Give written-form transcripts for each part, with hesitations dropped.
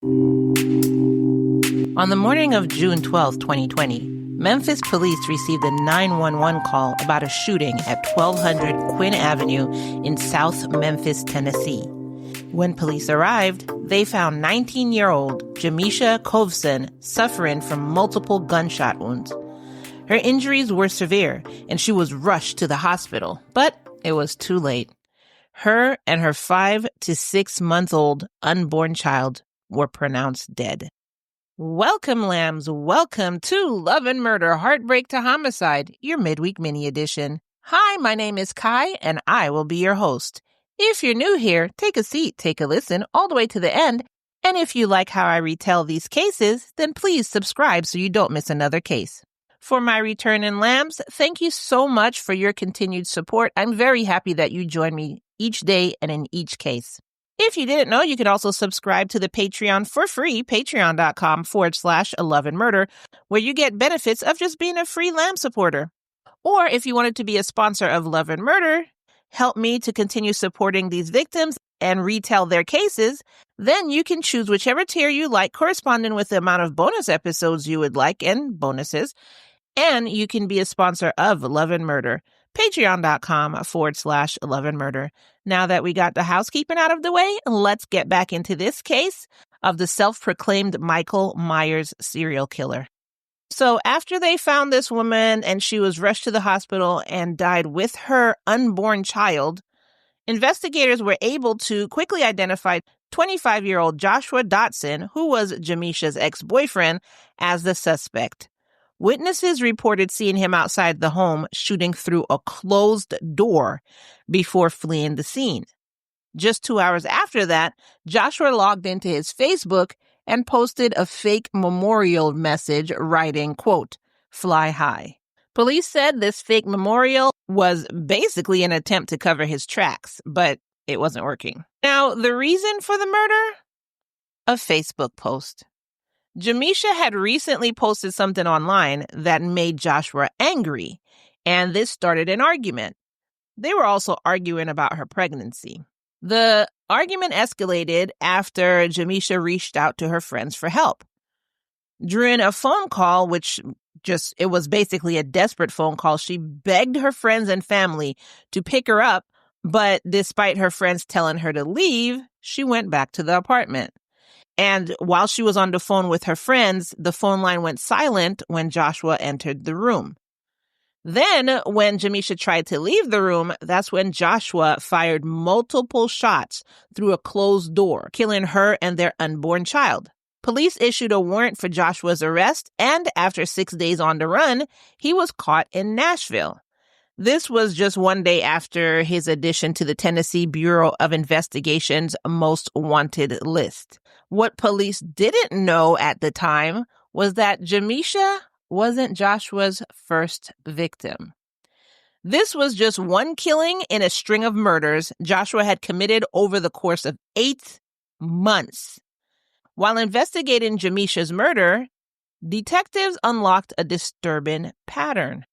On the morning of June 12, 2020, Memphis police received a 911 call about a shooting at 1200 Quinn Avenue in South Memphis, Tennessee. When police arrived, they found 19-year-old Jamesha Covson suffering from multiple gunshot wounds. Her injuries were severe, and she was rushed to the hospital, but it was too late. Her and her 5 to 6 month old unborn child were pronounced dead. Welcome, lambs. Welcome to Love and Murder, Heartbreak to Homicide, your midweek mini edition. Hi, my name is Kai, and I will be your host. If you're new here, take a seat, take a listen all the way to the end. And if you like how I retell these cases, then please subscribe so you don't miss another case. For my returning lambs, thank you so much for your continued support. I'm very happy that you join me each day and in each case. If you didn't know, you could also subscribe to the Patreon for free, patreon.com/loveandmurder, where you get benefits of just being a free lamb supporter. Or if you wanted to be a sponsor of Love and Murder, help me to continue supporting these victims and retell their cases, then you can choose whichever tier you like corresponding with the amount of bonus episodes you would like and bonuses. And you can be a sponsor of Love and Murder. Patreon.com/loveandmurder. Now that we got the housekeeping out of the way, let's get back into this case of the self-proclaimed Michael Myers serial killer. So after they found this woman and she was rushed to the hospital and died with her unborn child, investigators were able to quickly identify 25-year-old Joshua Dotson, who was Jamesha's ex-boyfriend, as the suspect. Witnesses reported seeing him outside the home shooting through a closed door before fleeing the scene. Just 2 hours after that, Joshua logged into his Facebook and posted a fake memorial message writing, quote, "Fly high." Police said this fake memorial was basically an attempt to cover his tracks, but it wasn't working. Now, the reason for the murder? A Facebook post. Jamesha had recently posted something online that made Joshua angry, and this started an argument. They were also arguing about her pregnancy. The argument escalated after Jamesha reached out to her friends for help. During a phone call, it was basically a desperate phone call, she begged her friends and family to pick her up, but despite her friends telling her to leave, she went back to the apartment. And while she was on the phone with her friends, the phone line went silent when Joshua entered the room. Then, when Jamesha tried to leave the room, that's when Joshua fired multiple shots through a closed door, killing her and their unborn child. Police issued a warrant for Joshua's arrest, and after 6 days on the run, he was caught in Nashville. This was just one day after his addition to the Tennessee Bureau of Investigation's most wanted list. What police didn't know at the time was that Jamesha wasn't Joshua's first victim. This was just one killing in a string of murders Joshua had committed over the course of 8 months. While investigating Jamesha's murder, detectives unlocked a disturbing pattern.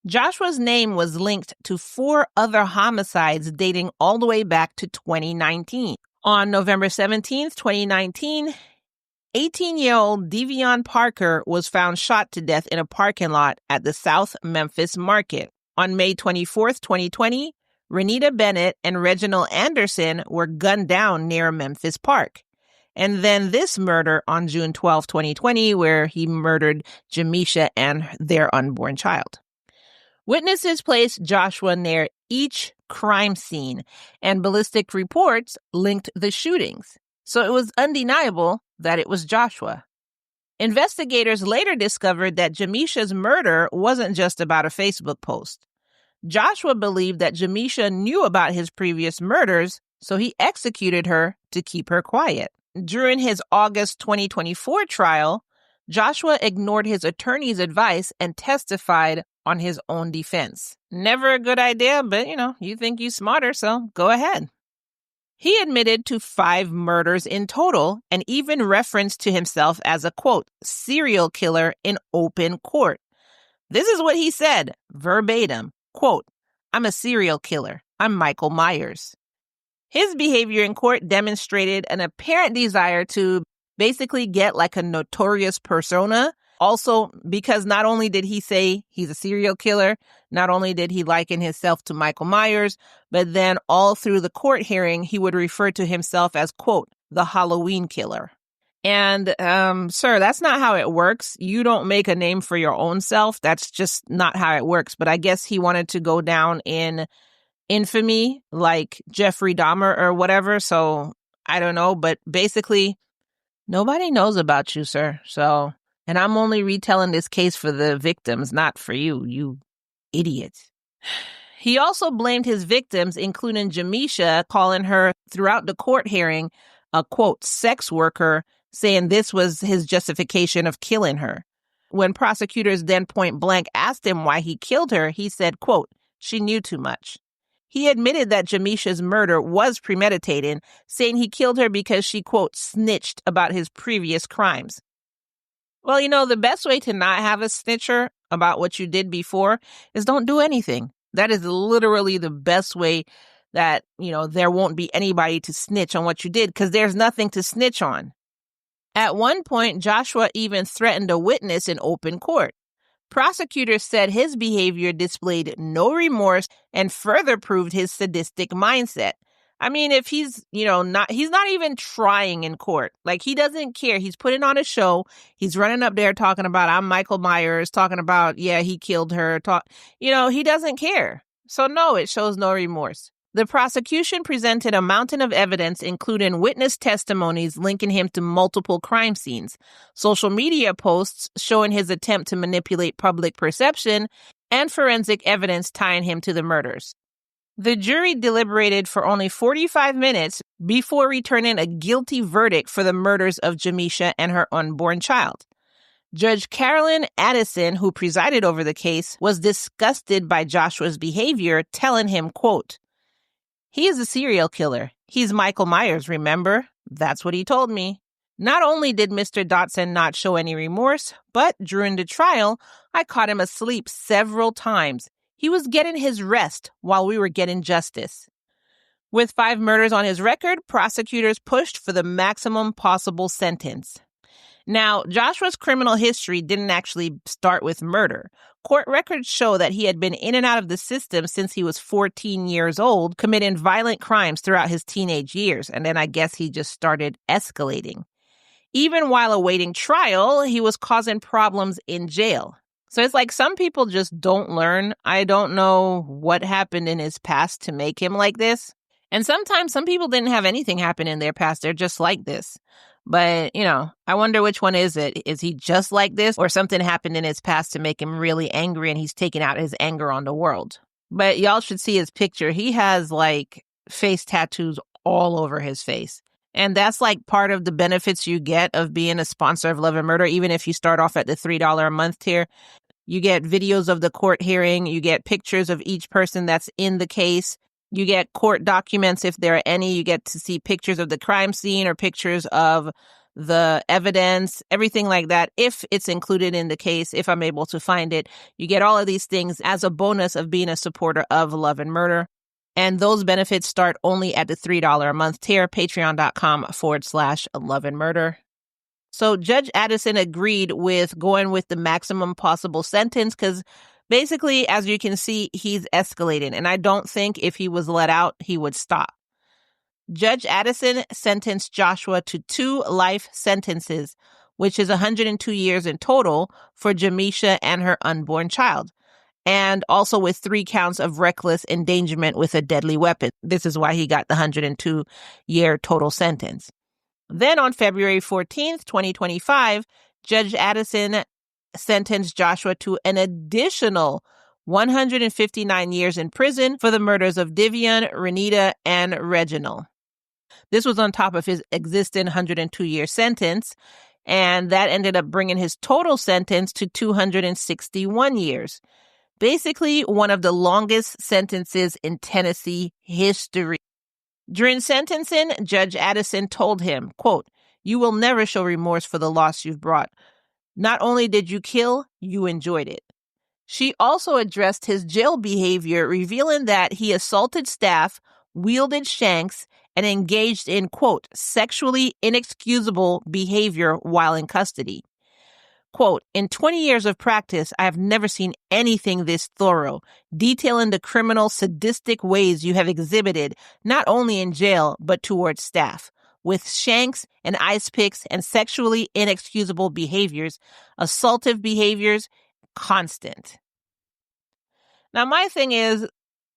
Joshua's name was linked to 4 other homicides dating all the way back to 2019. On November 17th, 2019, 18-year-old Devion Parker was found shot to death in a parking lot at the South Memphis Market. On May 24th, 2020, Renita Bennett and Reginald Anderson were gunned down near Memphis Park. And then this murder on June 12, 2020, where he murdered Jamesha and their unborn child. Witnesses placed Joshua near each crime scene, and ballistic reports linked the shootings. So it was undeniable that it was Joshua. Investigators later discovered that Jamesha's murder wasn't just about a Facebook post. Joshua believed that Jamesha knew about his previous murders, so he executed her to keep her quiet. During his August 2024 trial, Joshua ignored his attorney's advice and testified on his own defense. Never a good idea, but you think you're smarter, so go ahead. He admitted to 5 murders in total and even referenced to himself as a, quote, serial killer in open court. This is what he said, verbatim, quote, "I'm a serial killer. I'm Michael Myers." His behavior in court demonstrated an apparent desire to basically get like a notorious persona. Also, because not only did he say he's a serial killer, not only did he liken himself to Michael Myers, but then all through the court hearing, he would refer to himself as, quote, the Halloween killer. And, sir, that's not how it works. You don't make a name for your own self. That's just not how it works. But I guess he wanted to go down in infamy like Jeffrey Dahmer or whatever. So I don't know. But basically, nobody knows about you, sir. So, and I'm only retelling this case for the victims, not for you, you idiot. He also blamed his victims, including Jamesha, calling her throughout the court hearing a, quote, sex worker, saying this was his justification of killing her. When prosecutors then point blank asked him why he killed her, he said, quote, she knew too much. He admitted that Jamesha's murder was premeditated, saying he killed her because she, quote, snitched about his previous crimes. Well, you know, the best way to not have a snitcher about what you did before is don't do anything. That is literally the best way that, you know, there won't be anybody to snitch on what you did because there's nothing to snitch on. At one point, Joshua even threatened a witness in open court. Prosecutors said his behavior displayed no remorse and further proved his sadistic mindset. I mean, if he's, you know, he's not even trying in court. Like, he doesn't care. He's putting on a show. He's running up there talking about, I'm Michael Myers, talking about, yeah, he killed her. He doesn't care. So no, it shows no remorse. The prosecution presented a mountain of evidence, including witness testimonies linking him to multiple crime scenes, social media posts showing his attempt to manipulate public perception, and forensic evidence tying him to the murders. The jury deliberated for only 45 minutes before returning a guilty verdict for the murders of Jamesha and her unborn child. Judge Carolyn Addison, who presided over the case, was disgusted by Joshua's behavior, telling him, quote, he is a serial killer. He's Michael Myers, remember? That's what he told me. Not only did Mr. Dotson not show any remorse, but during the trial, I caught him asleep several times. He was getting his rest while we were getting justice. With 5 murders on his record, prosecutors pushed for the maximum possible sentence. Now, Joshua's criminal history didn't actually start with murder. Court records show that he had been in and out of the system since he was 14 years old, committing violent crimes throughout his teenage years, and then I guess he just started escalating. Even while awaiting trial, he was causing problems in jail. So it's like some people just don't learn. I don't know what happened in his past to make him like this. And sometimes some people didn't have anything happen in their past. They're just like this. But, you know, I wonder which one is it? Is he just like this or something happened in his past to make him really angry and he's taking out his anger on the world? But y'all should see his picture. He has like face tattoos all over his face. And that's like part of the benefits you get of being a sponsor of Love and Murder, even if you start off at the $3 a month tier. You get videos of the court hearing. You get pictures of each person that's in the case. You get court documents if there are any. You get to see pictures of the crime scene or pictures of the evidence, everything like that. If it's included in the case, if I'm able to find it, you get all of these things as a bonus of being a supporter of Love and Murder. And those benefits start only at the $3 a month tier, patreon.com/Love and Murder. So Judge Addison agreed with going with the maximum possible sentence because basically, as you can see, he's escalating. And I don't think if he was let out, he would stop. Judge Addison sentenced Joshua to 2 life sentences, which is 102 years in total for Jamesha and her unborn child, and also with 3 counts of reckless endangerment with a deadly weapon. This is why he got the 102-year total sentence. Then on February 14th, 2025, Judge Addison sentenced Joshua to an additional 159 years in prison for the murders of Divian, Renita, and Reginald. This was on top of his existing 102-year sentence, and that ended up bringing his total sentence to 261 years. Basically, one of the longest sentences in Tennessee history. During sentencing, Judge Addison told him, quote, you will never show remorse for the loss you've brought. Not only did you kill, you enjoyed it. She also addressed his jail behavior, revealing that he assaulted staff, wielded shanks, and engaged in, quote, sexually inexcusable behavior while in custody. Quote, in 20 years of practice, I have never seen anything this thorough, detailing the criminal, sadistic ways you have exhibited, not only in jail, but towards staff, with shanks and ice picks and sexually inexcusable behaviors, assaultive behaviors, constant. Now, my thing is,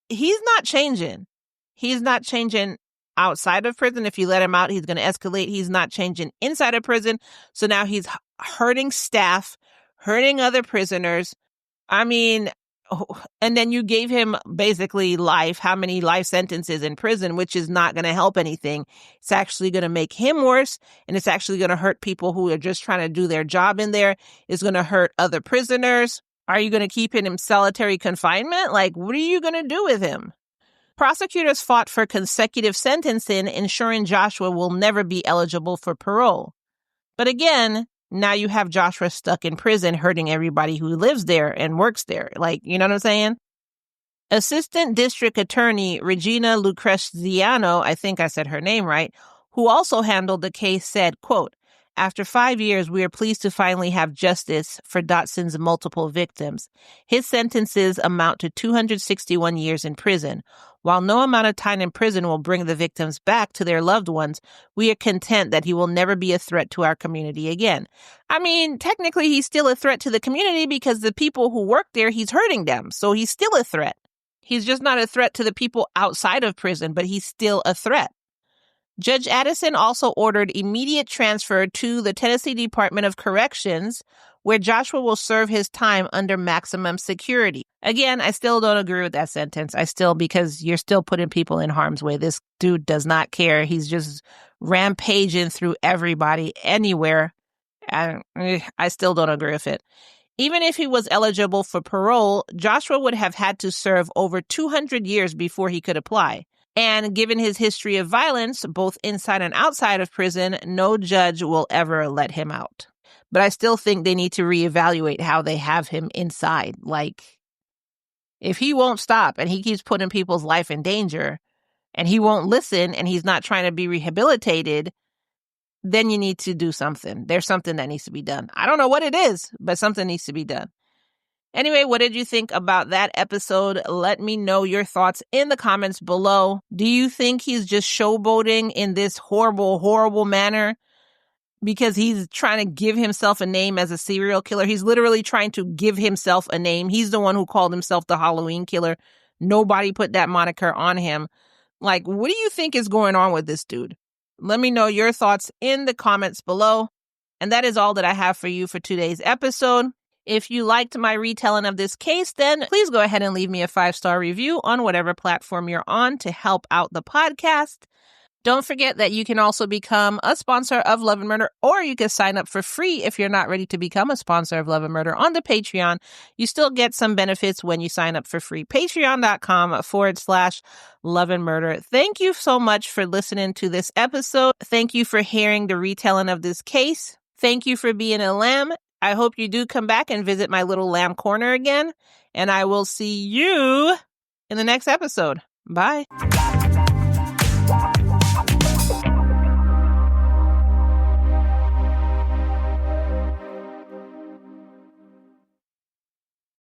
he's not changing. He's not changing outside of prison. If you let him out, he's going to escalate. He's not changing inside of prison. So now he's hurting staff, hurting other prisoners. I mean, and then you gave him basically life, how many life sentences in prison, which is not going to help anything. It's actually going to make him worse, and it's actually going to hurt people who are just trying to do their job in there. It's going to hurt other prisoners. Are you going to keep him in solitary confinement? Like, what are you going to do with him? Prosecutors fought for consecutive sentencing, ensuring Joshua will never be eligible for parole. But again, now you have Joshua stuck in prison hurting everybody who lives there and works there. Like, you know what I'm saying? Assistant District Attorney Regina Lucreziano, I think I said her name right, who also handled the case, said, quote, after 5 years, we are pleased to finally have justice for Dotson's multiple victims. His sentences amount to 261 years in prison. While no amount of time in prison will bring the victims back to their loved ones, we are content that he will never be a threat to our community again. I mean, technically, he's still a threat to the community because the people who work there, he's hurting them. So he's still a threat. He's just not a threat to the people outside of prison, but he's still a threat. Judge Addison also ordered immediate transfer to the Tennessee Department of Corrections, where Joshua will serve his time under maximum security. Again, I still don't agree with that sentence. Because you're still putting people in harm's way. This dude does not care. He's just rampaging through everybody, anywhere. And I still don't agree with it. Even if he was eligible for parole, Joshua would have had to serve over 200 years before he could apply. And given his history of violence, both inside and outside of prison, no judge will ever let him out. But I still think they need to reevaluate how they have him inside. Like, if he won't stop and he keeps putting people's life in danger and he won't listen and he's not trying to be rehabilitated, then you need to do something. There's something that needs to be done. I don't know what it is, but something needs to be done. Anyway, what did you think about that episode? Let me know your thoughts in the comments below. Do you think he's just showboating in this horrible, horrible manner because he's trying to give himself a name as a serial killer? He's literally trying to give himself a name. He's the one who called himself the Halloween killer. Nobody put that moniker on him. Like, what do you think is going on with this dude? Let me know your thoughts in the comments below. And that is all that I have for you for today's episode. If you liked my retelling of this case, then please go ahead and leave me a 5-star review on whatever platform you're on to help out the podcast. Don't forget that you can also become a sponsor of Love and Murder, or you can sign up for free if you're not ready to become a sponsor of Love and Murder on the Patreon. You still get some benefits when you sign up for free. Patreon.com/Love and Murder. Thank you so much for listening to this episode. Thank you for hearing the retelling of this case. Thank you for being a lamb. I hope you do come back and visit my little lamb corner again. And I will see you in the next episode. Bye.